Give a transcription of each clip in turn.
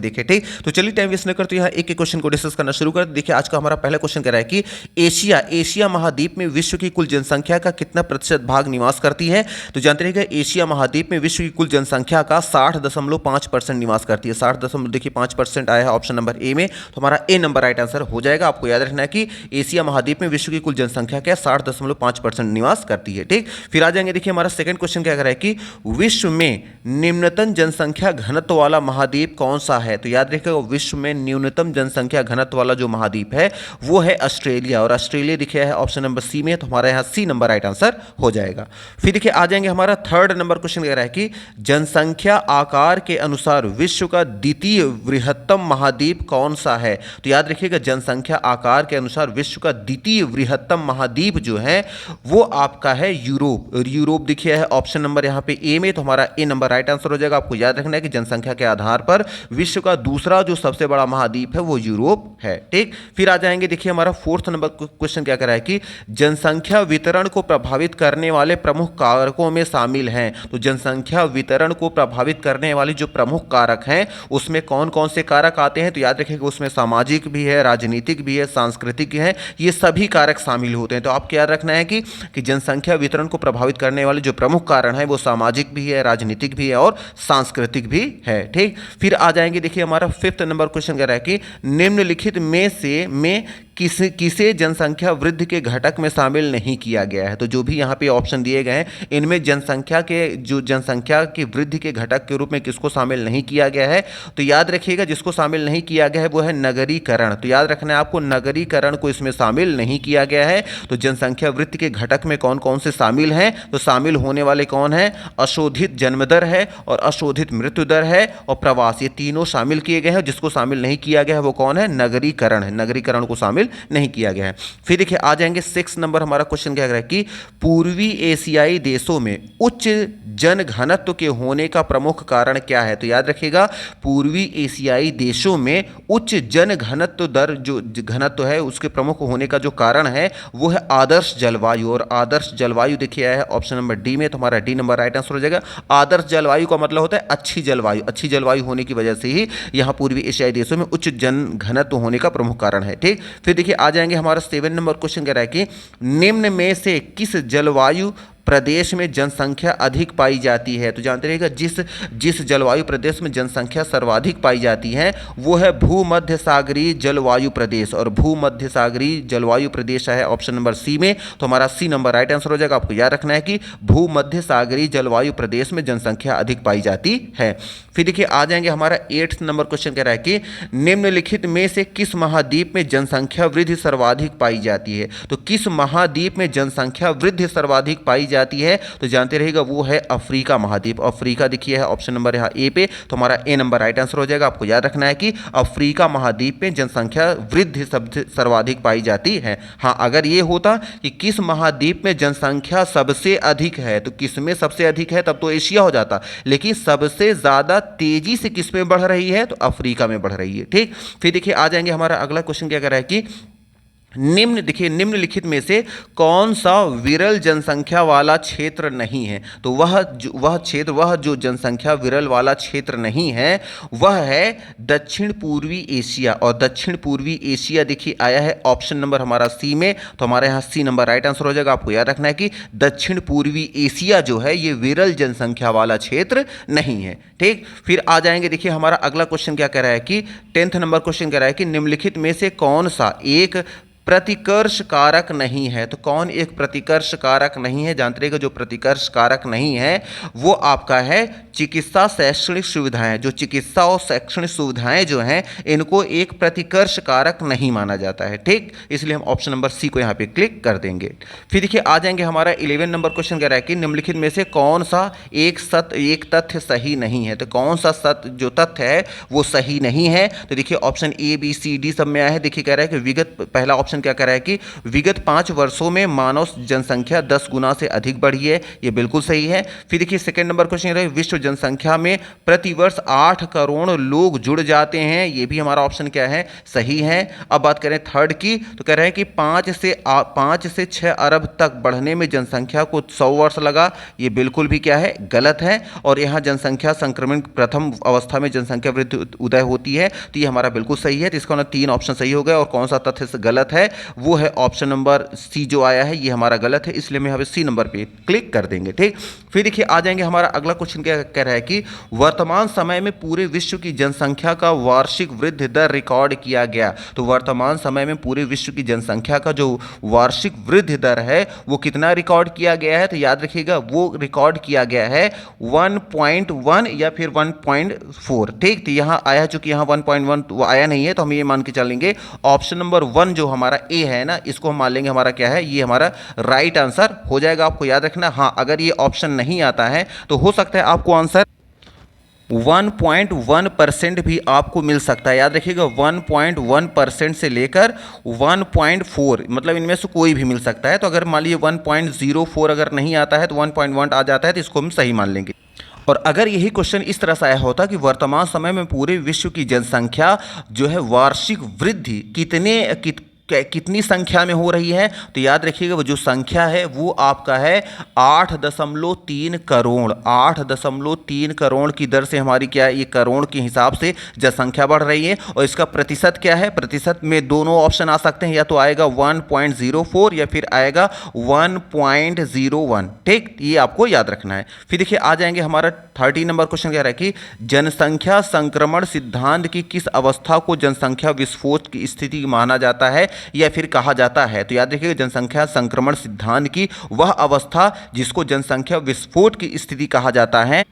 देखिए ठीक। तो चलिए टाइम वेस्ट न करते यहाँ एक एक क्वेश्चन को डिस्कस करना शुरू कर। देखिए आज का हमारा पहला क्वेश्चन कह रहा है कि एशिया महाद्वीप में विश्व की कुल जनसंख्या का कितना प्रतिशत भाग निवास करती है। तो जानते रहिएगा एशिया महाद्वीप में विश्व की कुल जनसंख्या का 60.5% निवास करती है। 60.5% आया है ऑप्शन नंबर ए में, तो हमारा ए नंबर राइट आंसर हो जाएगा। आपको याद रखना है कि एशिया महाद्वीप में विश्व की कुल जनसंख्या क्या 60.5% निवास करती है। ठीक, फिर आ जाएंगे। देखिए हमारा सेकंड क्वेश्चन क्या कह रहा है कि विश्व में निम्नतम जनसंख्या घनत्व वाला महाद्वीप कौन सा है। तो याद रखिएगा विश्व में न्यूनतम जनसंख्या घनत्व वाला जो महाद्वीप है वो है ऑस्ट्रेलिया, और ऑस्ट्रेलिया दिखा है ऑप्शन नंबर सी में, तो हमारा यहाँ सी नंबर राइट आंसर हो जाएगा। फिर देखिए आ जाएंगे हमारा थर्ड नंबर क्वेश्चन कह रहा है कि जनसंख्या आकार के अनुसार विश्व का द्वितीय बृहत्तम महाद्वीप कौन सा है। तो याद रखिएगा जनसंख्या आकार के अनुसार विश्व का द्वितीय बृहत्तम महाद्वीप जो है वो आपका है यूरोप, और यूरोप दिखिए है ऑप्शन नंबर यहाँ पे ए में, तो हमारा ए नंबर राइट आंसर हो जाएगा। आपको याद रखना है कि जनसंख्या के आधार पर विश्व का दूसरा जो सबसे बड़ा महाद्वीप है वो यूरोप है। ठीक, फिर आ जाएंगे। देखिए हमारा फोर्थ नंबर क्वेश्चन क्या कर रहा है कि जनसंख्या वितरण को प्रभावित करने वाले प्रमुख कारकों में शामिल हैं। तो जनसंख्या वितरण को प्रभावित करने वाले जो प्रमुख कारक हैं उसमें कौन कौन से कारक आते हैं। तो याद रखिएगा उसमें सामाजिक भी है, राजनीतिक भी है, सांस्कृतिक है, ये सभी कारक शामिल होते हैं। तो आपको याद रखना है कि जनसंख्या वितरण को प्रभावित करने वाले जो प्रमुख कारण है वो सामाजिक भी है, राजनीतिक भी है और सांस्कृतिक भी है। ठीक, फिर आ जाएंगे। देखिए हमारा फिफ्थ नंबर क्वेश्चन कह रहा है कि निम्नलिखित में किसे जनसंख्या वृद्धि के घटक में शामिल नहीं किया गया है। तो जो भी यहाँ पे ऑप्शन दिए गए हैं इनमें जनसंख्या की वृद्धि के घटक के रूप में किसको शामिल नहीं किया गया है। तो याद रखिएगा जिसको शामिल नहीं किया गया है वो है नगरीकरण। तो याद रखना है आपको नगरीकरण को इसमें शामिल नहीं किया गया है। तो जनसंख्या वृद्धि के घटक में कौन कौन से शामिल हैं, तो शामिल होने वाले कौन है, अशोधित जन्म दर है और अशोधित मृत्यु दर है और प्रवास, ये तीनों शामिल किए गए हैं। जिसको शामिल नहीं किया गया है वो कौन है, नगरीकरण है। नगरीकरण को शामिल नहीं किया गया है। फिर देखिए आ जाएंगे 6 नंबर हमारा क्वेश्चन क्या कह रहा है कि पूर्वी एशियाई देशों में उच्च जन घनत्व के होने का प्रमुख कारण क्या है। तो याद रखिएगा पूर्वी एशियाई देशों में उच्च जन घनत्व दर जो घनत्व है उसके प्रमुख होने का जो कारण है वो है आदर्श जलवायु, और आदर्श जलवायु देखिए है ऑप्शन नंबर डी में, तो हमारा डी नंबर राइट आंसर हो जाएगा। आदर्श जलवायु का मतलब होता है अच्छी जलवायु, अच्छी जलवायु होने की वजह से ही यहाँ पूर्वी एशियाई देशों में उच्च जन घनत्व होने का प्रमुख कारण है। ठीक, फिर देखिए आ जाएंगे हमारा 7 नंबर क्वेश्चन कह रहा है कि निम्न में से किस जलवायु प्रदेश में जनसंख्या अधिक पाई जाती है। तो जानते रहिएगा जिस जलवायु प्रदेश में जनसंख्या सर्वाधिक पाई जाती है वो है भूमध्य सागरीय जलवायु प्रदेश, और भूमध्य सागरीय जलवायु प्रदेश है ऑप्शन नंबर सी में, तो हमारा सी नंबर राइट आंसर हो जाएगा। आपको याद रखना है कि भूमध्य सागरीय जलवायु प्रदेश में जनसंख्या अधिक पाई जाती है। फिर देखिए आ जाएंगे हमारा 8 नंबर क्वेश्चन कह रहा है कि निम्नलिखित में से किस महाद्वीप में जनसंख्या वृद्धि सर्वाधिक पाई जाती है। तो किस महाद्वीप में जनसंख्या वृद्धि सर्वाधिक पाई जाती है, तो जानते रहिएगा वो है अफ्रीका महाद्वीप। अफ्रीका देखिए है ऑप्शन नंबर यहाँ ए पे, तो हमारा ए नंबर राइट आंसर हो जाएगा। आपको याद रखना है कि अफ्रीका महाद्वीप में जनसंख्या वृद्धि सर्वाधिक पाई जाती है। हाँ, अगर ये होता कि किस महाद्वीप में जनसंख्या सबसे अधिक है तो किस में सबसे अधिक है तब तो एशिया हो जाता, लेकिन सबसे ज्यादा तेजी से किस में बढ़ रही है तो अफ्रीका में बढ़ रही है। ठीक, फिर देखिए आ जाएंगे हमारा अगला क्वेश्चन क्या कर रहा है कि निम्नलिखित में से कौन सा विरल जनसंख्या वाला क्षेत्र नहीं है। तो वह जो जनसंख्या विरल वाला क्षेत्र नहीं है वह है दक्षिण पूर्वी एशिया, और दक्षिण पूर्वी एशिया देखिए आया है ऑप्शन नंबर हमारा सी में, तो हमारे यहाँ सी नंबर राइट आंसर हो जाएगा। आपको याद रखना है कि दक्षिण पूर्वी एशिया जो है ये विरल जनसंख्या वाला क्षेत्र नहीं है। ठीक, फिर आ जाएंगे। देखिए हमारा अगला क्वेश्चन क्या कह रहा है कि 10th नंबर क्वेश्चन कह रहा है कि निम्नलिखित में से कौन सा एक प्रतिकर्ष कारक नहीं है। तो कौन एक प्रतिकर्ष कारक नहीं है, जानते रहिएगा जो प्रतिकर्ष कारक नहीं है वो आपका है चिकित्सा शैक्षणिक सुविधाएं। जो चिकित्सा और शैक्षणिक सुविधाएं जो हैं इनको एक प्रतिकर्ष कारक नहीं माना जाता है। ठीक, इसलिए हम ऑप्शन नंबर सी को यहाँ पे क्लिक कर देंगे। फिर देखिए आ जाएंगे हमारा 11 नंबर क्वेश्चन कह रहा है कि निम्नलिखित में से कौन सा एक तथ्य सही नहीं है। तो कौन सा जो तथ्य है वो सही नहीं है। तो देखिए option A B C D सब में आया है। देखिए कह रहा है कि विगत, पहला ऑप्शन क्वेश्चन क्या कह रहा है कि विगत 5 वर्षों में मानव जनसंख्या 10 गुना से अधिक बढ़ी है, ये बिल्कुल सही है। फिर देखिए सेकंड नंबर क्वेश्चन है विश्व जनसंख्या में प्रतिवर्ष 8 करोड़ लोग जुड़ जाते हैं, ये भी हमारा ऑप्शन क्या है, सही है। अब बात करें थर्ड की, तो कह रहे हैं कि 5 से 6 अरब तक बढ़ने में जनसंख्या को 100 वर्ष लगा, ये बिल्कुल भी क्या है, गलत है। और यहाँ जनसंख्या संक्रमण प्रथम अवस्था में जनसंख्या वृद्धि उदय होती है, तो ये हमारा बिल्कुल सही है। तो इसका 3 ऑप्शन सही हो गए। और कौन सा तथ्य से गलत है, वो है ऑप्शन नंबर सी जो आया है, ये हमारा गलत है, इसलिए हम यहाँ पे सी नंबर पे क्लिक कर देंगे। ठीक, फिर देखिए आ जाएंगे हमारा अगला क्वेश्चन क्या कह रहा है कि वर्तमान समय में पूरे विश्व की जनसंख्या का वार्षिक वृद्धि दर रिकॉर्ड किया गया। तो वर्तमान समय में पूरे विश्व की जनसंख्या का जो वार्षिक वृद्धि दर है वो कितना रिकॉर्ड किया गया है, तो याद रखिएगा वो रिकॉर्ड किया गया है 1.1 या फिर 1.4। ठीक, तो यहाँ आया, चूंकि यहाँ 1.1 वो आया नहीं है, तो हम ये मान के चलेंगे ऑप्शन नंबर 1 जो हमारा ए है ना, इसको हम मान लेंगे हमारा क्या है, ये हमारा राइट आंसर हो जाएगा। आपको याद रखना, हाँ अगर ये ऑप्शन नहीं आता है तो हो सकता है आपको आंसर 1.1% भी आपको मिल सकता है। याद रखिएगा 1.1% से लेकर 1.4, मतलब इनमें से कोई भी मिल सकता है। तो अगर मान लीजिए 1.04 अगर नहीं आता है तो 1.1 आ जाता है, तो इसको हम सही मान लेंगे। और अगर यही क्वेश्चन इस तरह से आया होता कि वर्तमान समय में पूरे विश्व की जनसंख्या जो है वार्षिक वृद्धि कितनी संख्या में हो रही है, तो याद रखिएगा वो जो संख्या है वो आपका है 8.3 करोड़। 8.3 करोड़ की दर से हमारी क्या है, ये करोड़ के हिसाब से जनसंख्या बढ़ रही है। और इसका प्रतिशत क्या है, प्रतिशत में दोनों ऑप्शन आ सकते हैं, या तो आएगा 1.04 या फिर आएगा 1.01। ठीक, ये आपको याद रखना है। फिर देखिए आ जाएंगे हमारा 30 नंबर क्वेश्चन कह रहा है कि जनसंख्या संक्रमण सिद्धांत की किस अवस्था को जनसंख्या विस्फोट की स्थिति माना जाता है या फिर कहा जाता है। तो याद रखिएगा जनसंख्या संक्रमण सिद्धांत की वह अवस्था जिसको जनसंख्या विस्फोट की स्थिति कहा जाता है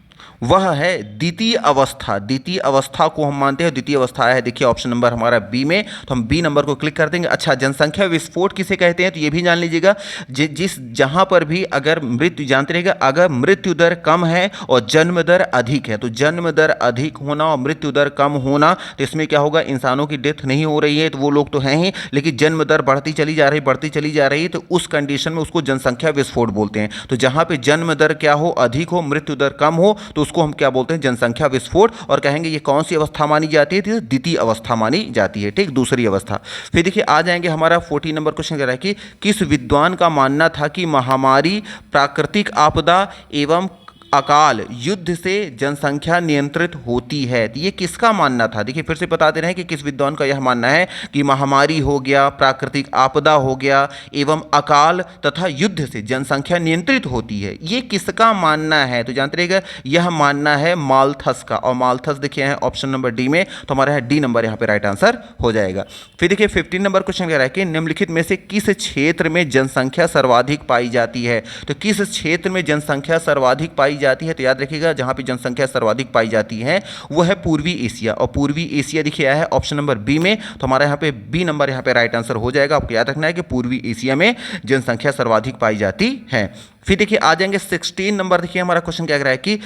वह है द्वितीय अवस्था। द्वितीय अवस्था को हम मानते हैं, द्वितीय अवस्था है देखिए ऑप्शन नंबर हमारा बी में, तो हम बी नंबर को क्लिक कर देंगे। अच्छा, जनसंख्या विस्फोट किसे कहते हैं, तो ये भी जान लीजिएगा जहां पर भी अगर मृत्यु, जानते रहिएगा अगर मृत्यु दर कम है और जन्म दर अधिक है, तो जन्म दर अधिक होना और मृत्यु दर कम होना, तो इसमें क्या होगा, इंसानों की डेथ नहीं हो रही है तो वो लोग तो हैं ही, लेकिन जन्म दर बढ़ती चली जा रही है, तो उस कंडीशन में उसको जनसंख्या विस्फोट बोलते हैं। तो जहां पे जन्म दर क्या हो, अधिक हो, मृत्यु दर कम हो, तो उसको हम क्या बोलते हैं, जनसंख्या विस्फोट। और कहेंगे ये कौन सी अवस्था मानी जाती है, तो द्वितीय अवस्था मानी जाती है। ठीक, दूसरी अवस्था। फिर देखिए आ जाएंगे हमारा 14 नंबर क्वेश्चन कह रहा है कि किस विद्वान का मानना था कि महामारी, प्राकृतिक आपदा एवं अकाल युद्ध से जनसंख्या नियंत्रित होती है। तो ये किसका मानना था, देखिए फिर से बताते रहे कि किस विद्वान का यह मानना है कि महामारी हो गया, प्राकृतिक आपदा हो गया एवं अकाल तथा युद्ध से जनसंख्या नियंत्रित होती है, ये किसका मानना है। तो जानते रहिएगा यह मानना है माल्थस का, और माल्थस देखिए है ऑप्शन नंबर डी में, तो हमारा है डी नंबर यहाँ पे राइट आंसर हो जाएगा। फिर देखिए 15 नंबर क्वेश्चन कह रहा है कि निम्नलिखित में से किस क्षेत्र में जनसंख्या सर्वाधिक पाई जाती है। तो किस क्षेत्र में जनसंख्या सर्वाधिक पाई जाती है, तो याद रखिएगा जहां पे जनसंख्या सर्वाधिक पाई जाती है वो है पूर्वी एशिया, और पूर्वी एशिया देखिए आया है ऑप्शन नंबर बी में, तो हमारा यहाँ पे बी नंबर यहाँ पे राइट आंसर हो जाएगा। आपको याद रखना है कि पूर्वी एशिया में जनसंख्या सर्वाधिक पाई जाती है। फिर देखिए आ जाएंगे 16 नंबर, देखिए हमारा क्वेश्चन क्या कह रहा है कि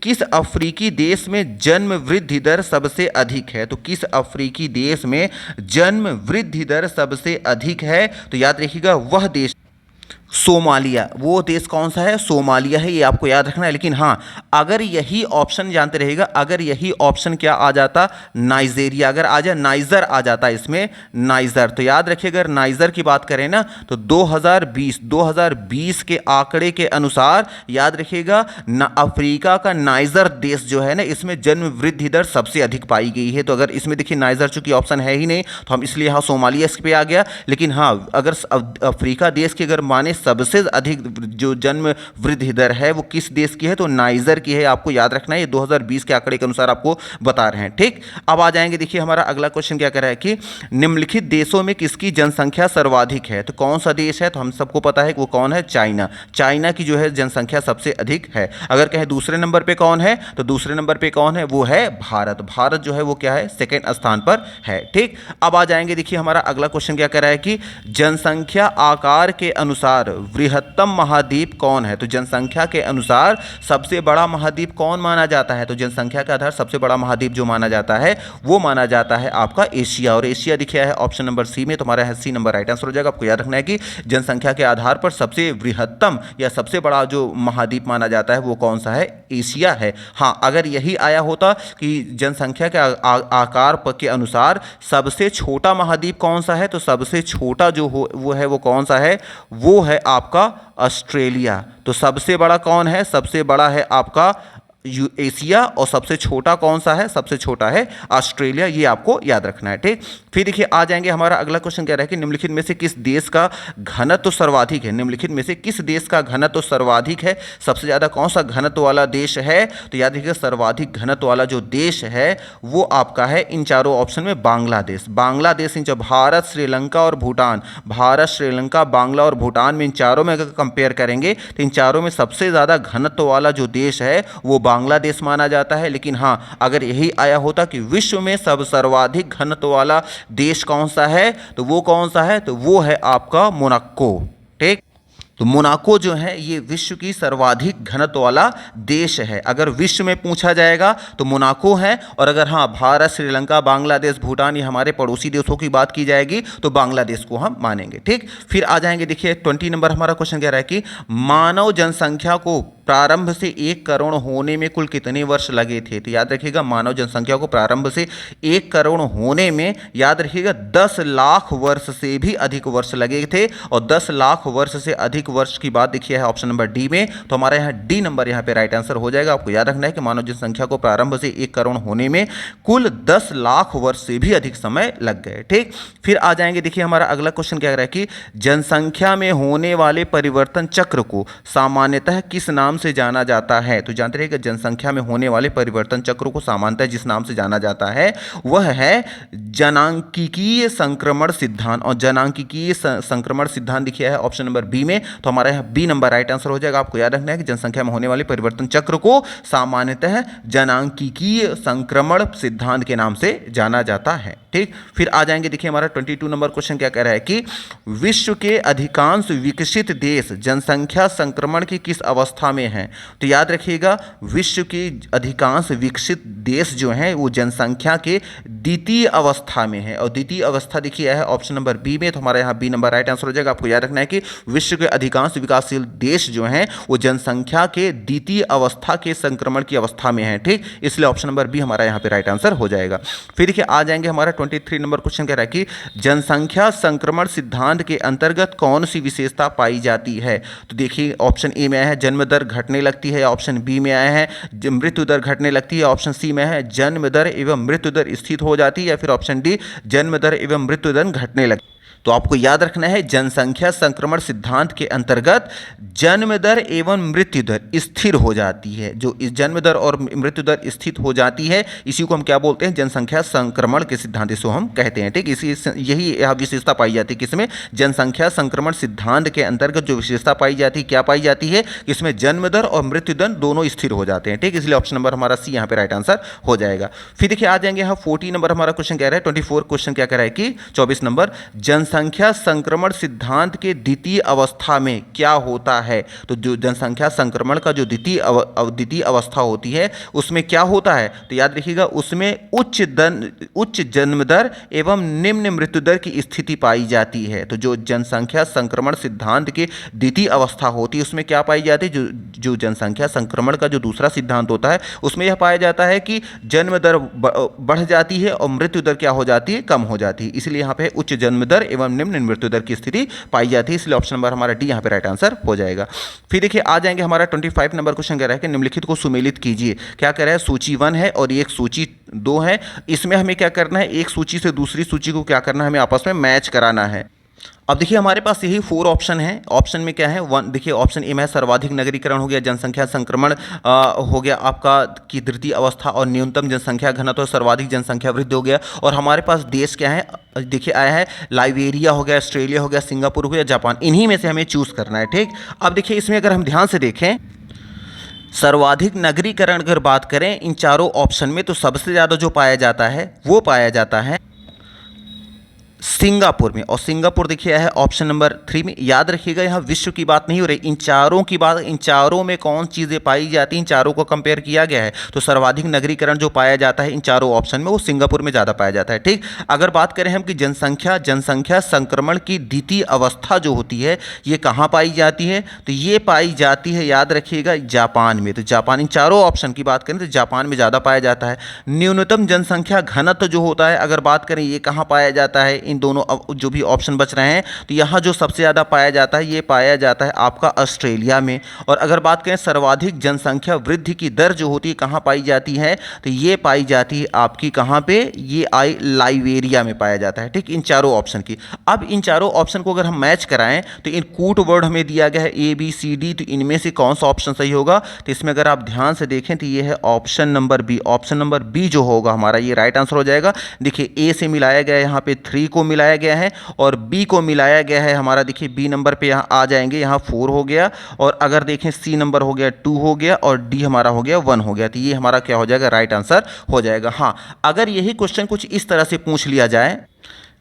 किस अफ्रीकी देश में जन्म वृद्धि दर सबसे अधिक है। तो किस अफ्रीकी देश में जन्म वृद्धि दर सबसे अधिक है, तो याद रखिएगा वह देश सोमालिया। वो देश कौन सा है, सोमालिया है, ये आपको याद रखना है। लेकिन हाँ, अगर यही ऑप्शन जानते रहेगा, अगर यही ऑप्शन क्या आ जाता, नाइजेरिया, अगर आ जाए नाइजर आ जाता इसमें, नाइजर, तो याद रखिए अगर नाइजर की बात करें ना तो 2020 के आंकड़े के अनुसार याद रखिएगा अफ्रीका का नाइजर देश जो है ना, इसमें जन्म वृद्धि दर सबसे अधिक पाई गई है। तो अगर इसमें देखिए नाइजर चूंकि ऑप्शन है ही नहीं, तो हम इसलिए यहाँ सोमालिया इस पे आ गया। लेकिन हाँ, अगर अफ्रीका देश की अगर माने सबसे अधिक जो जन्म वृद्धि दर है वो किस देश की है, तो नाइजर की है। आपको याद रखना है, ये 2020 के आंकड़े के अनुसार आपको बता रहे हैं। ठीक, अब आ जाएंगे देखिए हमारा अगला क्वेश्चन क्या कह रहा है कि निम्नलिखित देशों में किसकी जनसंख्या सर्वाधिक है। तो कौन सा देश है, तो हम सबको पता है कि वो कौन है, चाइना। चाइना की जो है जनसंख्या सबसे अधिक है। अगर कहें दूसरे नंबर पे कौन है, तो दूसरे नंबर पे कौन है, वो है भारत। भारत जो है वो क्या है, सेकेंड स्थान पर है। ठीक, अब आ जाएंगे देखिए हमारा अगला क्वेश्चन क्या कह रहा है कि जनसंख्या आकार के अनुसार अनुसार बृहत्तम महाद्वीप कौन है? तो जनसंख्या के अनुसार सबसे बड़ा महाद्वीप कौन माना जाता है? तो जनसंख्या के आधार सबसे बड़ा महाद्वीप जो माना जाता है वो माना जाता है आपका एशिया, और एशिया दिखा है ऑप्शन नंबर सी में, तुम्हारा है सी नंबर राइट आंसर हो जाएगा। आपको याद रखना है कि जनसंख्या के आधार पर सबसे बृहत्तम या सबसे बड़ा जो महाद्वीप माना जाता है वो कौन सा है? एशिया है। हाँ, अगर यही आया होता कि जनसंख्या के आकार के अनुसार सबसे छोटा महाद्वीप कौन सा है, तो सबसे छोटा जो हो वो है वो कौन सा है? वो है आपका ऑस्ट्रेलिया। तो सबसे बड़ा कौन है? सबसे बड़ा है आपका एशिया, और सबसे छोटा कौन सा है? सबसे छोटा है ऑस्ट्रेलिया। ये आपको याद रखना है, ठीक। फिर देखिए आ जाएंगे, हमारा अगला क्वेश्चन कह रहा है कि निम्नलिखित में से किस देश का घनत्व सर्वाधिक है? निम्नलिखित में से किस देश का घनत्व सर्वाधिक है? सबसे ज़्यादा कौन सा घनत्व वाला देश है? तो याद रखिएगा सर्वाधिक घनत्व वाला जो देश है वो आपका है इन चारों ऑप्शन में बांग्लादेश। बांग्लादेश इन भारत, श्रीलंका और भूटान, भारत, श्रीलंका, बांग्ला और भूटान में इन चारों में अगर कंपेयर करेंगे तो इन चारों में सबसे ज़्यादा घनत्व वाला जो देश है वो बांग्लादेश माना जाता है। लेकिन हाँ, अगर यही आया होता कि विश्व में सर्वाधिक घनत्व वाला देश कौन सा है, तो वो कौन सा है? तो वो है आपका मोनाको, ठीक। तो मोनाको जो है ये विश्व की सर्वाधिक घनत्व वाला देश है। अगर विश्व में पूछा जाएगा तो मोनाको है, और अगर हाँ भारत, श्रीलंका, बांग्लादेश, भूटान ये हमारे पड़ोसी देशों की बात की जाएगी तो बांग्लादेश को हम मानेंगे, ठीक। फिर आ जाएंगे, देखिए 20 नंबर हमारा क्वेश्चन कह रहा है कि मानव जनसंख्या को प्रारंभ से 1 करोड़ होने में कुल कितने वर्ष लगे थे? तो याद रखिएगा मानव जनसंख्या को प्रारंभ से 1 करोड़ होने में याद रखिएगा 10 लाख वर्ष से भी अधिक वर्ष लगे थे, और 10 लाख वर्ष से अधिक वर्ष की बात देखिए है ऑप्शन नंबर डी में। तो हमारा यहाँ डी नंबर यहाँ पे राइट आंसर हो जाएगा। आपको याद रखना है कि मानव जनसंख्या को प्रारंभ से 1 करोड़ होने में कुल 10 लाख वर्ष से भी अधिक समय लग गए, ठीक। फिर आ जाएंगे, देखिए हमारा अगला क्वेश्चन क्या रहा है कि जनसंख्या में होने वाले परिवर्तन चक्र को सामान्यतः किस नाम से जाना जाता है? तो जानते रहिए कि जनसंख्या में होने वाले परिवर्तन चक्र को सामान्यतः जिस नाम से जाना जाता है वह है जनांकीय संक्रमण सिद्धांत, और जनांकीय संक्रमण सिद्धांत देखिए है ऑप्शन नंबर बी में। तो हमारा यहाँ बी नंबर राइट आंसर हो जाएगा। आपको याद रखना है कि जनसंख्या में होने वाले परिवर्तन चक्र को सामान्यतः जनांकीय संक्रमण सिद्धांत के नाम से जाना जाता है, ठीक। फिर आ जाएंगे, देखिए हमारा 22 नंबर क्वेश्चन क्या कह रहा है कि विश्व के अधिकांश विकसित देश जनसंख्या संक्रमण की किस अवस्था में हैं? तो याद रखिएगा विश्व के अधिकांश विकसित देश जो हैं वो जनसंख्या के द्वितीय अवस्था में है, और द्वितीय अवस्था देखिए है ऑप्शन नंबर बी में। तो हमारा यहाँ बी नंबर राइट आंसर हो जाएगा। आपको याद रखना है कि विश्व के अधिकांश विकासशील देश जो हैं वो जनसंख्या के द्वितीय अवस्था के संक्रमण की अवस्था में है, ठीक। इसलिए ऑप्शन नंबर बी हमारा यहाँ पे राइट आंसर हो जाएगा। फिर देखिए आ जाएंगे, हमारा 23 नंबर क्वेश्चन कह रहा है कि जनसंख्या संक्रमण सिद्धांत के अंतर्गत कौन सी विशेषता पाई जाती है? तो देखिए ऑप्शन ए में आया है जन्म दर घटने लगती है, ऑप्शन बी में आया है मृत्यु दर घटने लगती है, ऑप्शन सी में है जन्म दर एवं मृत्यु दर स्थिर हो जाती है, या फिर ऑप्शन डी जन्म दर एवं मृत्यु दर घटने लगती है। तो आपको याद रखना है जनसंख्या संक्रमण सिद्धांत के अंतर्गत जन्म दर एवं मृत्यु दर स्थिर हो जाती है। जो इस जन्म दर और मृत्यु दर स्थित हो जाती है इसी को हम क्या बोलते हैं? जनसंख्या संक्रमण के सिद्धांत इसको हम कहते हैं, ठीक। इसी यही विशेषता पाई जाती है किसमें? जनसंख्या संक्रमण सिद्धांत के अंतर्गत जो विशेषता पाई जाती है क्या पाई जाती है? इसमें जन्म दर और मृत्यु दर दोनों स्थिर हो जाते हैं, ठीक। इसलिए ऑप्शन नंबर हमारा सी यहाँ पे राइट आंसर हो जाएगा। फिर देखिए आ जाएंगे यहाँ 40 नंबर हमारा क्वेश्चन कह रहा है, 24 क्वेश्चन क्या कह रहा है कि 24 नंबर जनसंख्या संक्रमण सिद्धांत के द्वितीय अवस्था में क्या होता है? तो जो जनसंख्या संक्रमण का जो द्वितीय अवस्था होती है उसमें क्या होता है? तो याद रखिएगा उसमें उच्च जन्म दर एवं निम्न मृत्यु दर की स्थिति पाई जाती है। तो जो जनसंख्या संक्रमण सिद्धांत के द्वितीय अवस्था होती है उसमें क्या पाई जाती है? जो जनसंख्या संक्रमण का जो दूसरा सिद्धांत होता है उसमें यह पाया जाता है कि जन्म दर बढ़ जाती है और मृत्यु दर क्या हो जाती है? कम हो जाती है। इसलिए यहाँ पे उच्च जन्म दर एवं निम्न मृत्यु दर की स्थिति पाई जाती है। इसलिए ऑप्शन नंबर हमारा डी यहाँ पे राइट आंसर हो जाएगा। फिर देखिए आ जाएंगे, हमारा 25 नंबर क्वेश्चन कह रहा है कि निम्नलिखित को सुमेलित कीजिए। क्या कह रहा है? सूची 1 है और एक सूची 2 है। इसमें हमें क्या करना है? एक सूची से दूसरी सूची को क्या करना है? हमें आपस में मैच कराना है। अब देखिए हमारे पास यही 4 ऑप्शन है। ऑप्शन में क्या है? 1 देखिए ऑप्शन ए में सर्वाधिक नगरीकरण हो गया, जनसंख्या संक्रमण हो गया आपका की द्वितीय अवस्था, और न्यूनतम जनसंख्या घनत्व, सर्वाधिक जनसंख्या वृद्धि हो गया। और हमारे पास देश क्या है? देखिए आया है लाइबेरिया हो गया, ऑस्ट्रेलिया हो गया, सिंगापुर हो गया, जापान। इन्हीं में से हमें चूज़ करना है, ठीक। अब देखिए इसमें अगर हम ध्यान से देखें सर्वाधिक नगरीकरण अगर बात करें इन चारों ऑप्शन में तो सबसे ज़्यादा जो पाया जाता है वो पाया जाता है सिंगापुर में। और सिंगापुर देखिए है ऑप्शन नंबर 3 में। याद रखिएगा यहाँ विश्व की बात नहीं हो रही, इन चारों की बात, इन चारों में कौन चीज़ें पाई जाती हैं, इन चारों को कंपेयर किया गया है। तो सर्वाधिक नगरीकरण जो पाया जाता है इन चारों ऑप्शन में, वो सिंगापुर में ज़्यादा पाया जाता है। ठीक, अगर बात करें हम कि जनसंख्या संक्रमण की द्वितीय अवस्था जो होती है ये कहाँ पाई जाती है, तो ये पाई जाती है, याद रखिएगा, जापान में। तो जापान, इन चारों ऑप्शन की बात करें तो जापान में ज़्यादा पाया जाता है। न्यूनतम जनसंख्या घनत्व जो होता है, अगर बात करें ये कहाँ पाया जाता है, इन दोनों जो भी ऑप्शन बच रहे हैं, तो यहाँ जो सबसे ज़्यादा पाया जाता है ये पाया जाता है आपका ऑस्ट्रेलिया में। और अगर बात करें सर्वाधिक जनसंख्या वृद्धि की दर जो होती है कहाँ पाई जाती है, तो ये पाई जाती है आपकी कहाँ पे, ये लाइबेरिया में पाया जाता है। ठीक, इन चारों ऑप्शन की। अब इन चारों ऑप्शन को अगर हम मैच कराएं तो इन कूट वर्ड हमें दिया गया है ABCD, तो इनमें से कौन सा ऑप्शन सही होगा, तो इसमें अगर आप ध्यान से देखें तो ये है option number B. Option number B जो होगा हमारा ये राइट आंसर हो जाएगा। देखिए ए से मिलाया गया है, यहाँ पे 3 को मिलाया गया है, और बी को मिलाया गया है हमारा, देखिए बी नंबर पे यहाँ आ जाएंगे, यहाँ 4 हो गया, और अगर देखें सी नंबर हो गया 2 हो गया, और डी हमारा हो गया 1 हो गया। तो ये हमारा क्या हो जाएगा, राइट आंसर हो जाएगा। हाँ, अगर यही क्वेश्चन कुछ इस तरह से पूछ लिया जाए,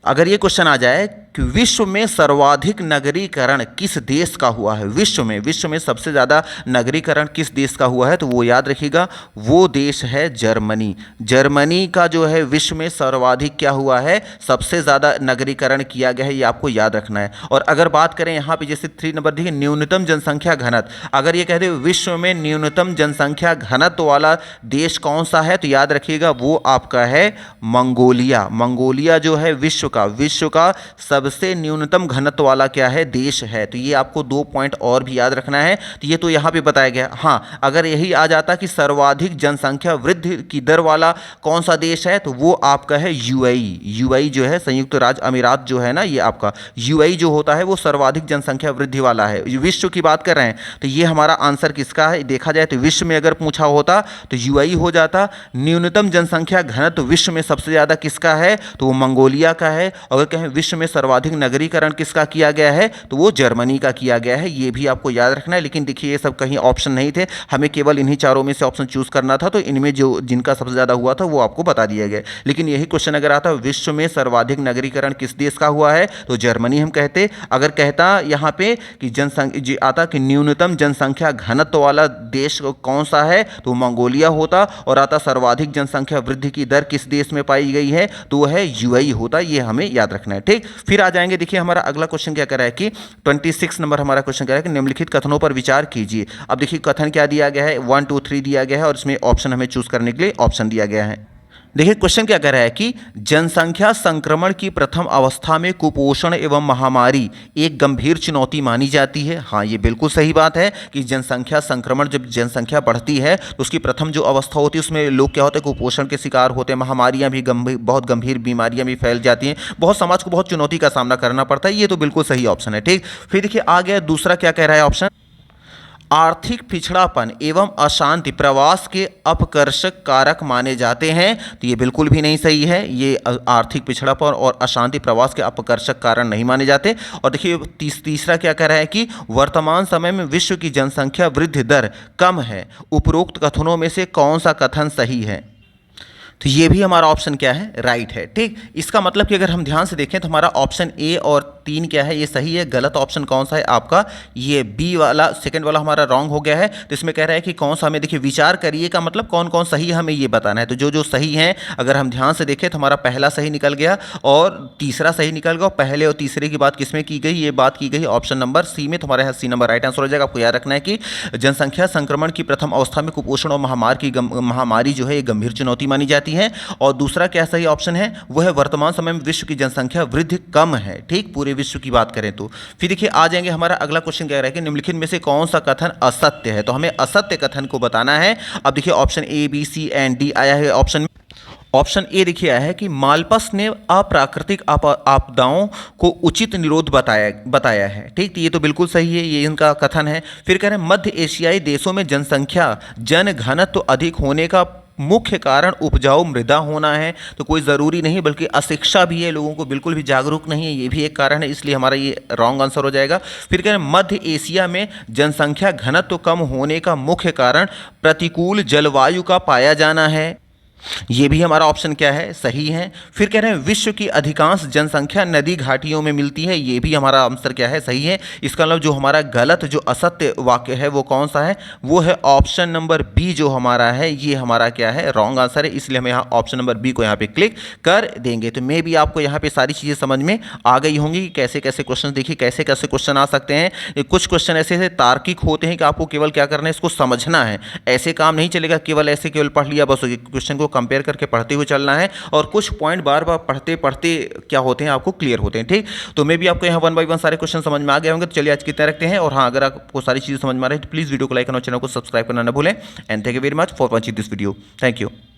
अगर ये क्वेश्चन आ जाए कि विश्व में सर्वाधिक नगरीकरण किस देश का हुआ है, विश्व में सबसे ज़्यादा नगरीकरण किस देश का हुआ है, तो वो याद रखिएगा, वो देश है जर्मनी। जर्मनी का जो है विश्व में सर्वाधिक क्या हुआ है, सबसे ज़्यादा नगरीकरण किया गया है, ये आपको याद रखना है। और अगर बात करें यहाँ पे जैसे 3 नंबर देखिए न्यूनतम जनसंख्या घनत्व, अगर ये कहते हैं विश्व में न्यूनतम जनसंख्या घनत्व वाला देश कौन सा है, तो याद रखिएगा वो आपका है मंगोलिया। मंगोलिया जो है विश्व का सबसे न्यूनतम घनत्व वाला क्या है, देश है। तो ये आपको 2 पॉइंट और भी याद रखना है। तो ये तो यहाँ पे बताया गया। हाँ, अगर यही आ जाता कि सर्वाधिक जनसंख्या वृद्धि की दर वाला कौन सा देश है, तो वो आपका है यूएई जो है संयुक्त राज्य अमीरात जो है ना, ये आपका यूएई जो होता है वो सर्वाधिक जनसंख्या वृद्धि वाला है। विश्व की बात कर रहे हैं तो ये हमारा आंसर किसका है, देखा जाए तो विश्व में अगर पूछा होता तो यूएई हो जाता। न्यूनतम जनसंख्या घनत्व विश्व में सबसे ज़्यादा किसका है, तो वो मंगोलिया का है। अगर कहें विश्व में सर्वाधिक नगरीकरण किसका किया गया है, तो वो जर्मनी का किया गया है। ये भी आपको याद रखना है। लेकिन देखिए ये सब कहीं ऑप्शन नहीं थे, हमें केवल इन्हीं चारों में से ऑप्शन चूज करना था, तो इनमें जो जिनका सबसे ज़्यादा हुआ था वो आपको बता दिया गया। लेकिन यही क्वेश्चन अगर आता विश्व में सर्वाधिक नगरीकरण किस देश का हुआ है, तो जर्मनी हम कहते। अगर कहता यहाँ पे कि जनसंख्या आता कि न्यूनतम जनसंख्या घनत्व वाला देश कौन सा है, तो मंगोलिया होता। और आता सर्वाधिक जनसंख्या वृद्धि की दर किस देश में पाई गई है, तो वो है यूएई होता। ये हमें याद रखना है। ठीक, फिर आ जाएंगे। देखिए हमारा अगला क्वेश्चन क्या कर रहा है कि 26 नंबर हमारा क्वेश्चन कह रहा है कि निम्नलिखित कथनों पर विचार कीजिए। अब देखिए कथन क्या दिया गया है, 1 2 3 दिया गया है, और इसमें ऑप्शन हमें चूज करने के लिए ऑप्शन दिया गया है। देखिए क्वेश्चन क्या कह रहा है कि जनसंख्या संक्रमण की प्रथम अवस्था में कुपोषण एवं महामारी एक गंभीर चुनौती मानी जाती है। हाँ, ये बिल्कुल सही बात है कि जनसंख्या संक्रमण, जब जनसंख्या बढ़ती है तो उसकी प्रथम जो अवस्था होती है उसमें लोग क्या होते हैं, कुपोषण के शिकार होते हैं, महामारियां भी बहुत गंभीर बीमारियां भी फैल जाती हैं, बहुत समाज को बहुत चुनौती का सामना करना पड़ता है। ये तो बिल्कुल सही ऑप्शन है। ठीक, फिर देखिए आ गया दूसरा, क्या कह रहा है ऑप्शन, आर्थिक पिछड़ापन एवं अशांति प्रवास के अपकर्षक कारक माने जाते हैं। तो ये बिल्कुल भी नहीं सही है। ये आर्थिक पिछड़ापन और अशांति प्रवास के अपकर्षक कारण नहीं माने जाते। और देखिए तीसरा क्या कह रहा है कि वर्तमान समय में विश्व की जनसंख्या वृद्धि दर कम है। उपरोक्त कथनों में से कौन सा कथन सही है, तो ये भी हमारा ऑप्शन क्या है, राइट है। ठीक, इसका मतलब कि अगर हम ध्यान से देखें तो हमारा ऑप्शन ए और 3 क्या है, ये सही है। गलत ऑप्शन कौन सा है आपका, ये बी वाला, सेकंड वाला हमारा रॉन्ग हो गया है। तो इसमें कह रहा है कि कौन सा, हमें देखिए विचार करिए का मतलब कौन कौन सही है हमें ये बताना है। तो जो जो सही है अगर हम ध्यान से देखें तो हमारा पहला सही निकल गया और तीसरा सही निकल गया। पहले और तीसरे की बात किसमें की गई, ये बात की गई ऑप्शन नंबर सी में। तो हमारे यहाँ सी नंबर राइट आंसर हो जाएगा। आपको याद रखना है कि जनसंख्या संक्रमण की प्रथम अवस्था में कुपोषण और महामारी जो है ये गंभीर चुनौती मानी जाती है। और दूसरा क्या सही ऑप्शन है, वो है वर्तमान समय में विश्व की जनसंख्या वृद्धि कम है। ठीक, पूरे विश्व की बात करें तो। फिर देखिए आ जाएंगे, हमारा अगला क्वेश्चन कह रहा है कि निम्नलिखित में से कौन सा कथन असत्य है। तो हमें असत्य कथन को बताना है। अब देखिए option A B C and D आया है। ऑप्शन ए देखिए आया है कि मालपस ने अप्राकृतिक आपदाओं को उचित निरोध बताया है। ठीक, तो ये तो बिल्कुल सही है, ये इनका कथन है। फिर कह रहे हैं मध्य एशियाई देशों में जनसंख्या जन घनत्व अधिक होने का मुख्य कारण उपजाऊ मृदा होना है। तो कोई ज़रूरी नहीं, बल्कि अशिक्षा भी है, लोगों को बिल्कुल भी जागरूक नहीं है, ये भी एक कारण है। इसलिए हमारा ये रॉन्ग आंसर हो जाएगा। फिर कह रहे हैं मध्य एशिया में जनसंख्या घनत्व कम होने का मुख्य कारण प्रतिकूल जलवायु का पाया जाना है। ये भी हमारा ऑप्शन क्या है, सही है। फिर कह रहे हैं विश्व की अधिकांश जनसंख्या नदी घाटियों में मिलती है, ये भी हमारा आंसर क्या है, सही है। इसका मतलब जो हमारा गलत जो असत्य वाक्य है वो कौन सा है, वो है ऑप्शन नंबर बी जो हमारा है, ये हमारा क्या है, रॉन्ग आंसर है। इसलिए हम यहाँ ऑप्शन नंबर बी को यहाँ पे क्लिक कर देंगे। तो मे भी आपको यहाँ पे सारी चीज़ें समझ में आ गई होंगी कि कैसे कैसे क्वेश्चन, देखिए कैसे कैसे क्वेश्चन आ सकते हैं। कुछ क्वेश्चन ऐसे ऐसे तार्किक होते हैं कि आपको केवल क्या करना है, इसको समझना है। ऐसे काम नहीं चलेगा केवल ऐसे केवल पढ़ लिया बस, क्वेश्चन को कंपेयर करके पढ़ते हुए चलना है और कुछ पॉइंट बार बार पढ़ते पढ़ते क्या होते हैं, आपको क्लियर होते हैं। ठीक, तो मे भी आपको यहाँ 1 बाय 1 सारे क्वेश्चन समझ में आ गए होंगे। तो चलिए आज की तरह रखते हैं। और हाँ, अगर आपको सारी चीज़ें समझ में आ रही है तो प्लीज़ वीडियो को लाइक करना, चैनल को सब्सक्राइब करना ना भूलें। And thank you very much for watching this video. Thank you.